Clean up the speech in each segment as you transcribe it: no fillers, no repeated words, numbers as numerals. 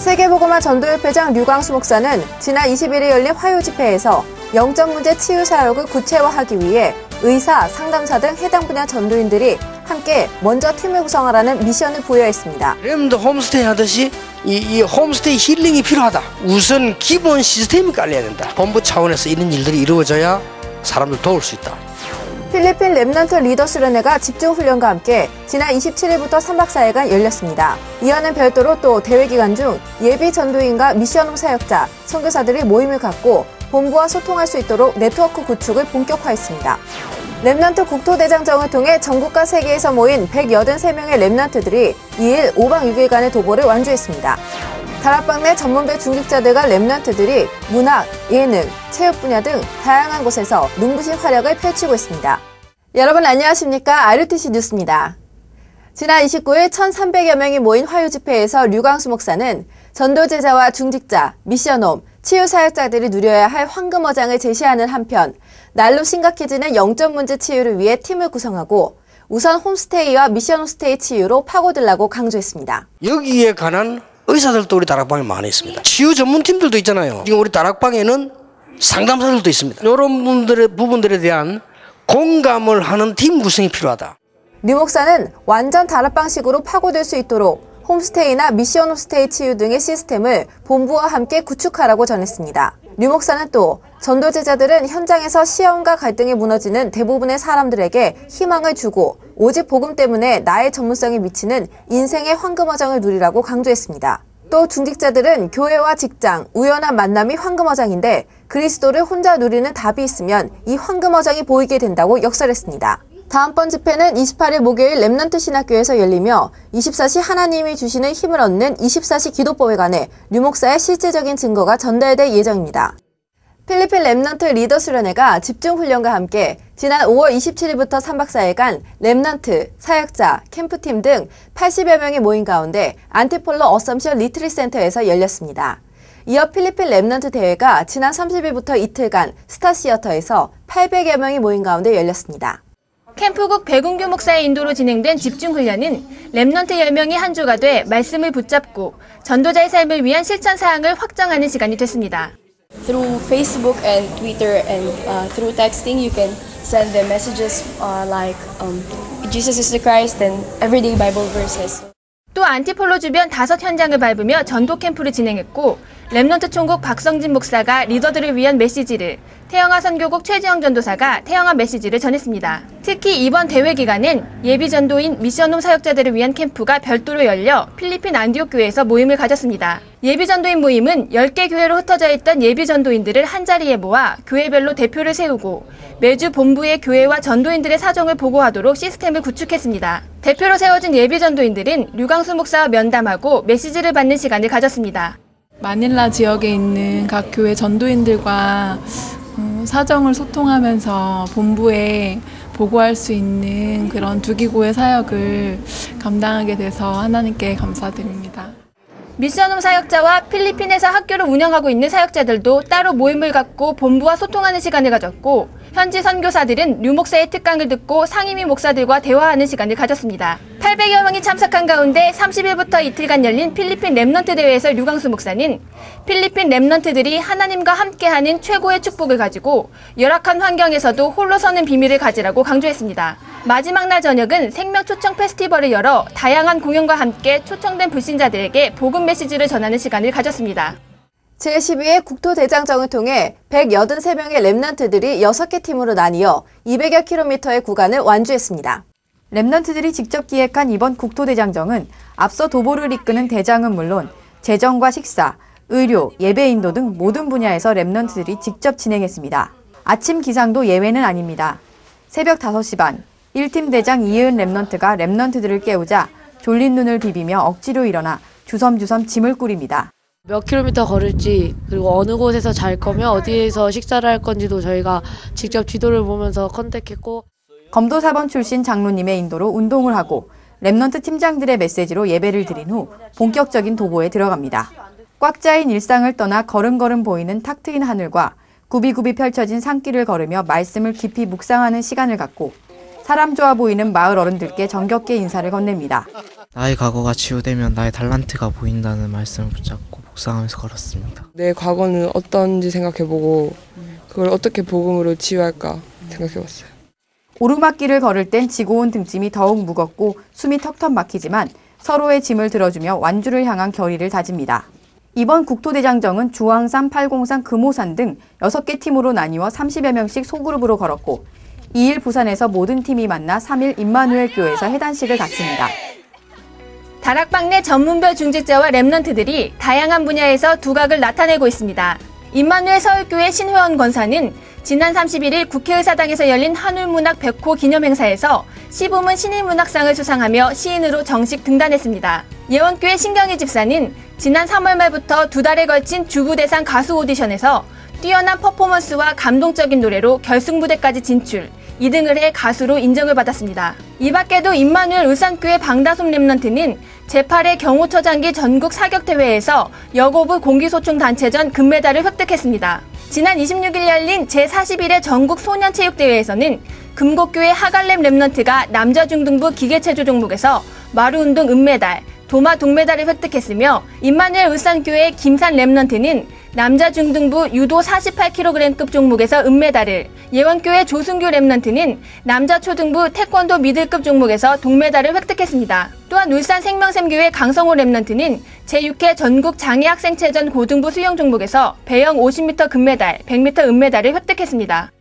세계복음화 전도협회장 류광수 목사는 지난 20일에 열린 화요 집회에서 영적 문제 치유 사역을 구체화하기 위해 의사, 상담사 등 해당 분야 전도인들이 함께 먼저 팀을 구성하라는 미션을 부여했습니다. 렘도 홈스테이 하듯이 이 홈스테이 힐링이 필요하다. 우선 기본 시스템이 깔려야 된다. 본부 차원에서 이런 일들이 이루어져야 사람들 도울 수 있다. 필리핀 렘넌트 리더스련회가 집중훈련과 함께 지난 27일부터 3박 4일간 열렸습니다. 이와는 별도로 또 대회 기간 중 예비 전도인과 미션홈 사역자, 선교사들이 모임을 갖고 본부와 소통할 수 있도록 네트워크 구축을 본격화했습니다. 렘넌트 국토대장정을 통해 전국과 세계에서 모인 183명의 렘넌트들이 2일 5박 6일간의 도보를 완주했습니다. 다락방 내 전문배 중직자들과 렘넌트들이 문학, 예능, 체육 분야 등 다양한 곳에서 눈부신 활약을 펼치고 있습니다. 여러분 안녕하십니까? RUTC 뉴스입니다. 지난 29일 1,300여 명이 모인 화요 집회에서 류광수 목사는 전도제자와 중직자, 미션홈, 치유 사역자들이 누려야 할 황금어장을 제시하는 한편 날로 심각해지는 영적 문제 치유를 위해 팀을 구성하고 우선 홈스테이와 미션 홈스테이 치유로 파고들라고 강조했습니다. 여기에 관한 의사들도 우리 다락방에 많이 있습니다. 치유 전문팀들도 있잖아요. 지금 우리 다락방에는 상담사들도 있습니다. 이런 부분들에 대한 공감을 하는 팀 구성이 필요하다. 류 목사는 완전 다락방식으로 파고들 수 있도록 홈스테이나 미션 홈스테이 치유 등의 시스템을 본부와 함께 구축하라고 전했습니다. 류 목사는 또 전도제자들은 현장에서 시험과 갈등이 무너지는 대부분의 사람들에게 희망을 주고 오직 복음 때문에 나의 전문성에 미치는 인생의 황금어장을 누리라고 강조했습니다. 또 중직자들은 교회와 직장, 우연한 만남이 황금어장인데 그리스도를 혼자 누리는 답이 있으면 이 황금어장이 보이게 된다고 역설했습니다. 다음번 집회는 28일 목요일 렘넌트 신학교에서 열리며 24시 하나님이 주시는 힘을 얻는 24시 기도법에 관해 류 목사의 실제적인 증거가 전달될 예정입니다. 필리핀 렘넌트 리더스련회가 집중훈련과 함께 지난 5월 27일부터 3박 4일간 렘넌트, 사역자, 캠프팀 등 80여 명이 모인 가운데 안티폴로 어썸션 리트릿 센터에서 열렸습니다. 이어 필리핀 렘넌트 대회가 지난 30일부터 이틀간 스타시어터에서 800여 명이 모인 가운데 열렸습니다. 캠프국 백운규 목사의 인도로 진행된 집중훈련은 렘넌트 10명이 한 조가 돼 말씀을 붙잡고 전도자의 삶을 위한 실천 사항을 확정하는 시간이 됐습니다. Through Facebook and Twitter and through texting, you can send them messages like Jesus is the Christ and everyday Bible verses. 또 안티폴로 주변 5 현장을 밟으며 전도 캠프를 진행했고 렘넌트 총국 박성진 목사가 리더들을 위한 메시지를, 태영아 선교국 최지영 전도사가 태영아 메시지를 전했습니다. 특히 이번 대회 기간엔 예비 전도인 미션홈 사역자들을 위한 캠프가 별도로 열려 필리핀 안디옥 교회에서 모임을 가졌습니다. 예비 전도인 모임은 10개 교회로 흩어져 있던 예비 전도인들을 한자리에 모아 교회별로 대표를 세우고 매주 본부의 교회와 전도인들의 사정을 보고하도록 시스템을 구축했습니다. 대표로 세워진 예비 전도인들은 류광수 목사와 면담하고 메시지를 받는 시간을 가졌습니다. 마닐라 지역에 있는 각 교회 전도인들과 사정을 소통하면서 본부에 보고할 수 있는 그런 두기고의 사역을 감당하게 돼서 하나님께 감사드립니다. 미션홈 사역자와 필리핀에서 학교를 운영하고 있는 사역자들도 따로 모임을 갖고 본부와 소통하는 시간을 가졌고 현지 선교사들은 류 목사의 특강을 듣고 상임위 목사들과 대화하는 시간을 가졌습니다. 800여 명이 참석한 가운데 30일부터 이틀간 열린 필리핀 렘넌트 대회에서 류광수 목사는 필리핀 렘넌트들이 하나님과 함께하는 최고의 축복을 가지고 열악한 환경에서도 홀로 서는 비밀을 가지라고 강조했습니다. 마지막 날 저녁은 생명 초청 페스티벌을 열어 다양한 공연과 함께 초청된 불신자들에게 복음 메시지를 전하는 시간을 가졌습니다. 제12회 국토대장정을 통해 183명의 렘넌트들이 6개 팀으로 나뉘어 200여 킬로미터의 구간을 완주했습니다. 렘넌트들이 직접 기획한 이번 국토대장정은 앞서 도보를 이끄는 대장은 물론 재정과 식사, 의료, 예배 인도 등 모든 분야에서 렘넌트들이 직접 진행했습니다. 아침 기상도 예외는 아닙니다. 새벽 5시 반, 1팀 대장 이은 렘넌트가 렘넌트들을 깨우자 졸린 눈을 비비며 억지로 일어나 주섬주섬 짐을 꾸립니다. 몇 킬로미터 걸을지 그리고 어느 곳에서 잘 거며 어디에서 식사를 할 건지도 저희가 직접 지도를 보면서 컨택했고 검도 4번 출신 장로님의 인도로 운동을 하고 렘넌트 팀장들의 메시지로 예배를 드린 후 본격적인 도보에 들어갑니다. 꽉 짜인 일상을 떠나 걸음걸음 보이는 탁 트인 하늘과 굽이굽이 펼쳐진 산길을 걸으며 말씀을 깊이 묵상하는 시간을 갖고 사람 좋아 보이는 마을 어른들께 정겹게 인사를 건넵니다. 나의 과거가 치유되면 나의 달란트가 보인다는 말씀을 붙잡고 묵상하면서 걸었습니다. 내 과거는 어떤지 생각해보고 그걸 어떻게 복음으로 치유할까 생각해봤어요. 오르막길을 걸을 땐 지고 온 등짐이 더욱 무겁고 숨이 턱턱 막히지만 서로의 짐을 들어주며 완주를 향한 결의를 다집니다. 이번 국토대장정은 주황산, 팔공산, 금오산 등 6개 팀으로 나뉘어 30여 명씩 소그룹으로 걸었고 2일 부산에서 모든 팀이 만나 3일 임마누엘 교회에서 해단식을 갖습니다. 다락방 내 전문별 중직자와 랩런트들이 다양한 분야에서 두각을 나타내고 있습니다. 임마누엘 서울교회 신회원 권사는 지난 31일 국회의사당에서 열린 한울문학 100호 기념행사에서 시부문 신인문학상을 수상하며 시인으로 정식 등단했습니다. 예원교회 신경희 집사는 지난 3월 말부터 2달에 걸친 주부대상 가수 오디션에서 뛰어난 퍼포먼스와 감동적인 노래로 결승무대까지 진출, 2등을 해 가수로 인정을 받았습니다. 이 밖에도 임마누엘 울산교회 방다솜 랩런트는 제8회 경호처장기 전국 사격대회에서 여고부 공기소총단체전 금메달을 획득했습니다. 지난 26일 열린 제41회 전국 소년체육대회에서는 금곡교회 하갈렘 랩런트가 남자 중등부 기계체조 종목에서 마루운동 은메달, 도마 동메달을 획득했으며 임마누엘 울산교회 김산 랩런트는 남자 중등부 유도 48kg급 종목에서 은메달을, 예원교회 조승규 랩런트는 남자 초등부 태권도 미들급 종목에서 동메달을 획득했습니다. 또한 울산 생명샘교회 강성호 랩런트는 제6회 전국 장애학생체전 고등부 수영 종목에서 배영 50m 금메달, 100m 은메달을 획득했습니다.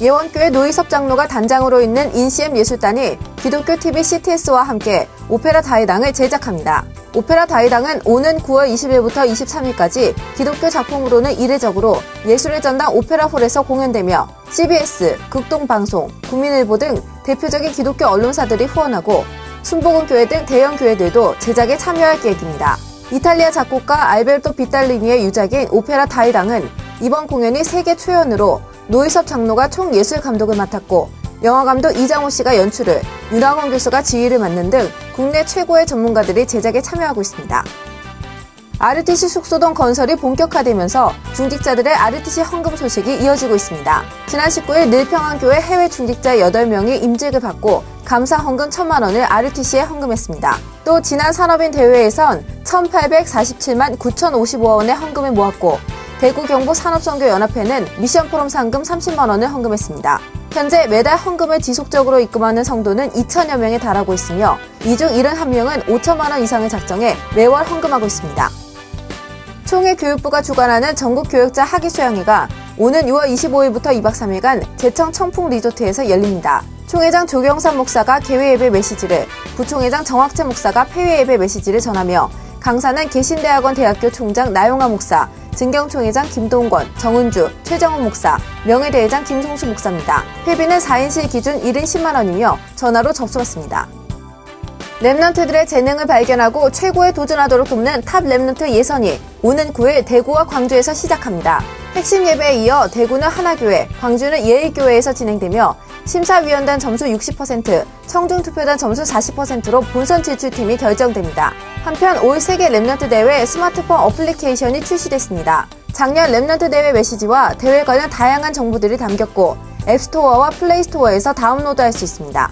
예원교회 노희섭 장로가 단장으로 있는 인CM 예술단이 기독교 TV CTS와 함께 오페라 다이당을 제작합니다. 오페라 다이당은 오는 9월 20일부터 23일까지 기독교 작품으로는 이례적으로 예술의 전당 오페라홀에서 공연되며 CBS, 극동방송, 국민일보 등 대표적인 기독교 언론사들이 후원하고 순복음교회 등 대형 교회들도 제작에 참여할 계획입니다. 이탈리아 작곡가 알베르토 비탈리니의 유작인 오페라 다이당은 이번 공연이 세계 초연으로 노희섭 장로가 총예술 감독을 맡았고 영화감독 이장호 씨가 연출을, 윤학원 교수가 지휘를 맡는 등 국내 최고의 전문가들이 제작에 참여하고 있습니다. RTC 숙소동 건설이 본격화되면서 중직자들의 RTC 헌금 소식이 이어지고 있습니다. 지난 19일 늘평안교회 해외 중직자 8명이 임직을 받고 감사 헌금 1,000만 원을 RTC에 헌금했습니다. 또 지난 산업인 대회에선 1,847만 9,055원의 헌금을 모았고 대구 경북 산업선교연합회는 미션포럼 상금 30만 원을 헌금했습니다. 현재 매달 헌금을 지속적으로 입금하는 성도는 2,000여 명에 달하고 있으며 이 중 71명은 5천만 원 이상을 작정해 매월 헌금하고 있습니다. 총회교육부가 주관하는 전국교역자 학위수양회가 오는 6월 25일부터 2박 3일간 제청 청풍 리조트에서 열립니다. 총회장 조경삼 목사가 개회예배 메시지를, 부총회장 정학재 목사가 폐회예배 메시지를 전하며 강사는 개신대학원 대학교 총장 나용화 목사, 증경총회장 김동권, 정은주, 최정훈 목사, 명예대회장 김송수 목사입니다. 회비는 4인실 기준 1인 10만 원이며 전화로 접수받습니다. 랩런트들의 재능을 발견하고 최고에 도전하도록 돕는 탑 랩런트 예선이 오는 9일 대구와 광주에서 시작합니다. 핵심 예배에 이어 대구는 하나교회, 광주는 예일교회에서 진행되며 심사위원단 점수 60%, 청중투표단 점수 40%로 본선 진출팀이 결정됩니다. 한편 올 세계 랩런트 대회 스마트폰 어플리케이션이 출시됐습니다. 작년 랩런트 대회 메시지와 대회 관련 다양한 정보들이 담겼고 앱스토어와 플레이스토어에서 다운로드할 수 있습니다.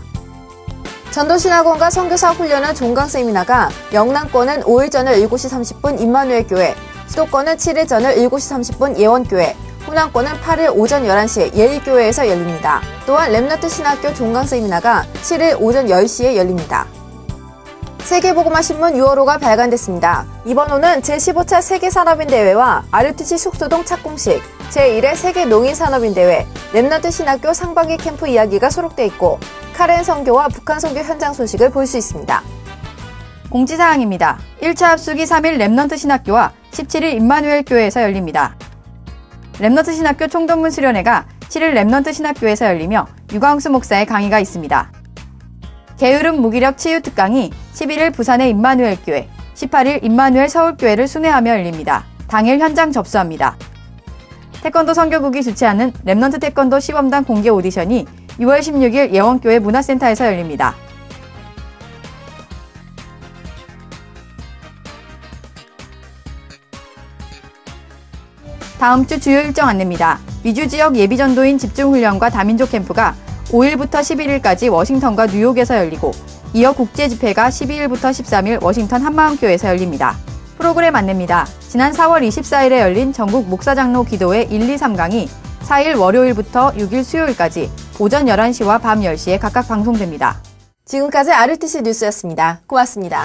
전도신학원과 선교사 훈련은 종강세미나가 영남권은 5일 저녁 7시 30분 임마누엘 교회, 수도권은 7일 저녁 7시 30분 예원교회, 호남권은 8일 오전 11시에 예일교회에서 열립니다. 또한 랩런트 신학교 종강세미나가 7일 오전 10시에 열립니다. 세계보고마 신문 6월호가 발간됐습니다. 이번 호는 제15차 세계산업인대회와 RTC 숙소동 착공식, 제1회 세계농인산업인대회, 랩런트 신학교 상반기 캠프 이야기가 수록돼 있고 카렌 선교와 북한 선교 현장 소식을 볼 수 있습니다. 공지사항입니다. 1차 합숙이 3일 랩런트 신학교와 17일 임마누엘 교회에서 열립니다. 랩런트 신학교 총동문 수련회가 7일 랩런트 신학교에서 열리며 유광수 목사의 강의가 있습니다. 게으름 무기력 치유 특강이 11일 부산의 임마누엘 교회, 18일 임마누엘 서울교회를 순회하며 열립니다. 당일 현장 접수합니다. 태권도 선교국이 주최하는 랩런트 태권도 시범단 공개 오디션이 6월 16일 예원교회 문화센터에서 열립니다. 다음 주 주요 일정 안내입니다. 미주 지역 예비전도인 집중훈련과 다민족 캠프가 5일부터 11일까지 워싱턴과 뉴욕에서 열리고 이어 국제집회가 12일부터 13일 워싱턴 한마음교회에서 열립니다. 프로그램 안내입니다. 지난 4월 24일에 열린 전국 목사장로 기도회 1, 2, 3강이 4일 월요일부터 6일 수요일까지 오전 11시와 밤 10시에 각각 방송됩니다. 지금까지 RUTC 뉴스였습니다. 고맙습니다.